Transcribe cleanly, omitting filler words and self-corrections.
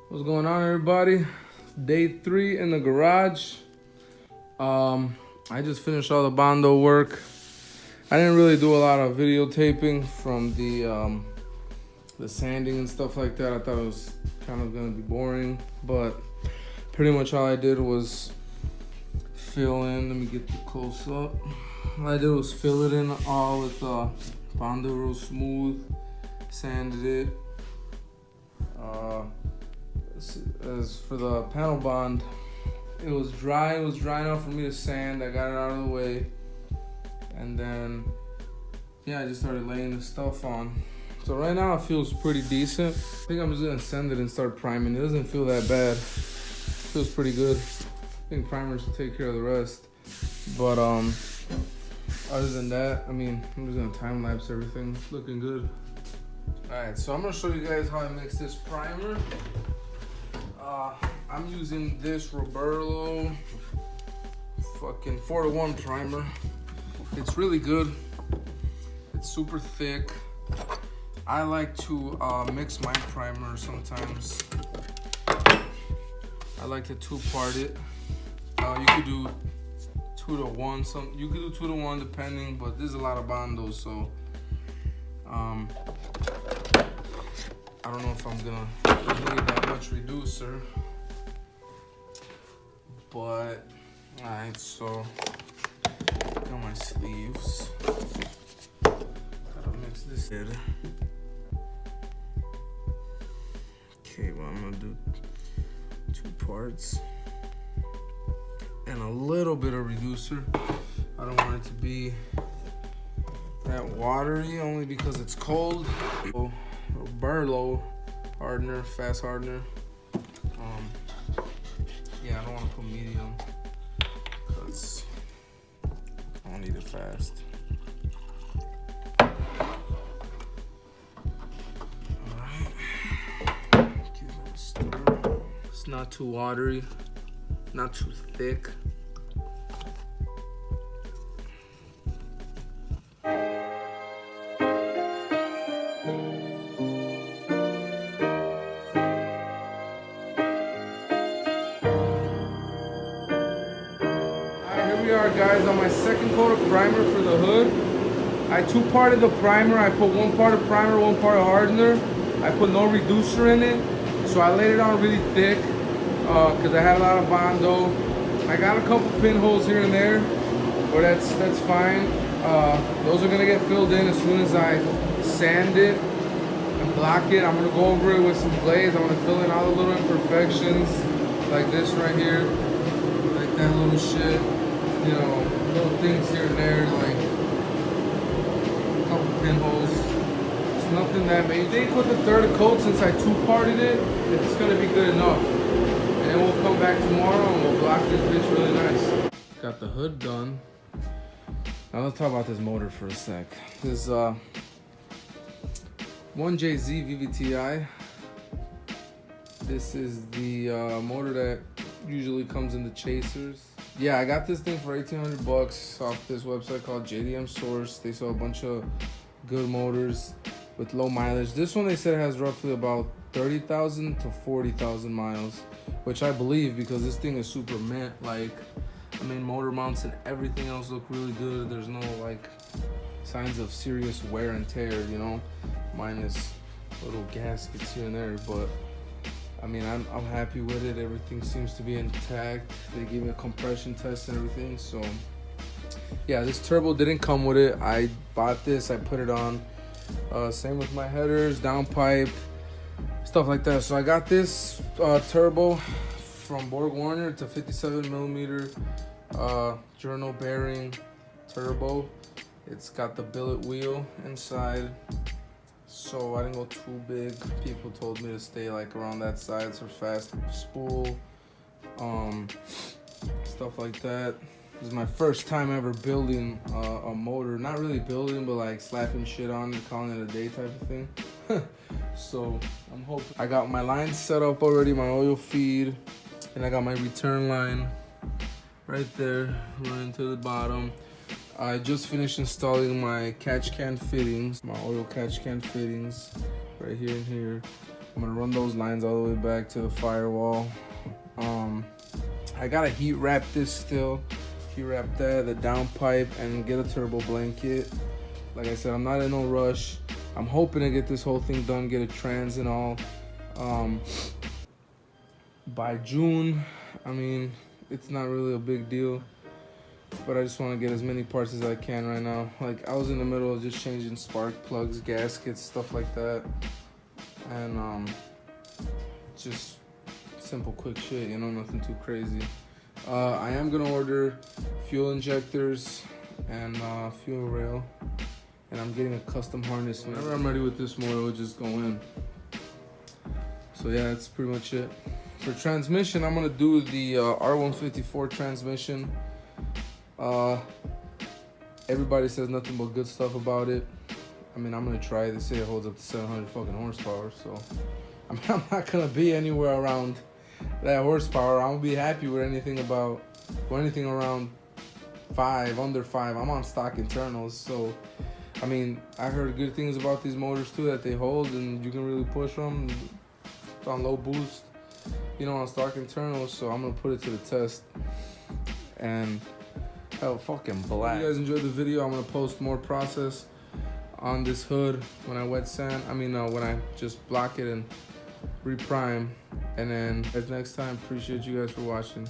What's going on, everybody? Day 3 in the garage. I just finished all the Bondo work. I didn't really do a lot of videotaping from the sanding and stuff like that. I thought it was kind of gonna be boring, but pretty much all I did was fill in. Let me get the close up. All I did was fill it in all with Bondo real smooth, sanded it. As for the panel bond, it was dry. It was dry enough for me to sand. I got it out of the way, and then yeah, I just started laying the stuff on. So right now it feels pretty decent. I think I'm just gonna sand it and start priming. It doesn't feel that bad. It feels pretty good. I think primers will take care of the rest. But other than that, I mean, I'm just gonna time lapse everything. It's looking good. Alright, so I'm gonna show you guys how I mix this primer. I'm using this Roberto fucking 4-to-1 primer. It's really good. It's super thick. I like to mix my primer sometimes. I like to 2-part it. You could do 2-to-1. You could do 2-to-1 depending, but there's a lot of Bondo, so I don't know if I'm gonna need that much reducer, but alright. So got my sleeves. Gotta mix this in. Okay, well, I'm gonna do 2 parts and a little bit of reducer. I don't want it to be that watery, only because it's cold. Roberto Hardener, fast hardener. Yeah, I don't want to put medium because I don't need it fast. Alright, give it a stir. It's not too watery, not too thick. Here we are, guys, on my second coat of primer for the hood. I 2-parted the primer. I put 1 part of primer, 1 part of hardener. I put no reducer in it, so I laid it on really thick because I had a lot of Bondo. I got a couple pinholes here and there, but that's fine. Those are gonna get filled in as soon as I sand it and block it. I'm gonna go over it with some glaze. I'm gonna fill in all the little imperfections, like this right here, like that little shit. You know, little things here and there, like a couple pinholes. It's nothing that major. I think with the 3rd coat, since I 2-parted it, it's gonna be good enough. And then we'll come back tomorrow and we'll block this bitch really nice. Got the hood done. Now let's talk about this motor for a sec. This 1JZ VVTi. This is the motor that usually comes in the chasers. Yeah, I got this thing for 1,800 bucks off this website called JDM Source. They sell a bunch of good motors with low mileage. This one they said has roughly about 30,000 to 40,000 miles, which I believe because this thing is super mint. Like, I mean, motor mounts and everything else look really good. There's no like signs of serious wear and tear, you know, minus little gaskets here and there, but I mean, I'm happy with it. Everything seems to be intact. They gave me a compression test and everything. So yeah, this turbo didn't come with it. I bought this, I put it on. Same with my headers, downpipe, stuff like that. So I got this turbo from Borg Warner. It's a 57mm journal bearing turbo. It's got the billet wheel inside, so I didn't go too big. People told me to stay like around that size for fast spool, stuff like that. This is my first time ever building a motor. Not really building, but like slapping shit on and calling it a day type of thing. So I'm hoping. I got my lines set up already, my oil feed, and I got my return line right there, running to the bottom. I just finished installing my catch can fittings, my oil catch can fittings right here and here. I'm gonna run those lines all the way back to the firewall. I gotta heat wrap this still. Heat wrap that, the downpipe, and get a turbo blanket. Like I said, I'm not in no rush. I'm hoping to get this whole thing done, get a trans and all. By June. I mean, it's not really a big deal, but I just want to get as many parts as I can right now. Like, I was in the middle of just changing spark plugs, gaskets, stuff like that, and just simple quick shit, you know, nothing too crazy. I am gonna order fuel injectors and fuel rail, and I'm getting a custom harness. Whenever I'm ready with this motor, it'll just go in. So yeah, that's pretty much it. For transmission, I'm gonna do the R154 transmission. Everybody says nothing but good stuff about it. I mean, I'm gonna try it. They say it holds up to 700 fucking horsepower, so I mean, I'm not gonna be anywhere around that horsepower. I'm gonna be happy with anything around 5, under 5. I'm on stock internals, so I mean, I heard good things about these motors too, that they hold and you can really push them on low boost, you know, on stock internals. So I'm gonna put it to the test and hell, fucking black. If you guys enjoyed the video, I'm gonna post more process on this hood when I wet sand. I mean, when I just block it and reprime. And then next time, appreciate you guys for watching.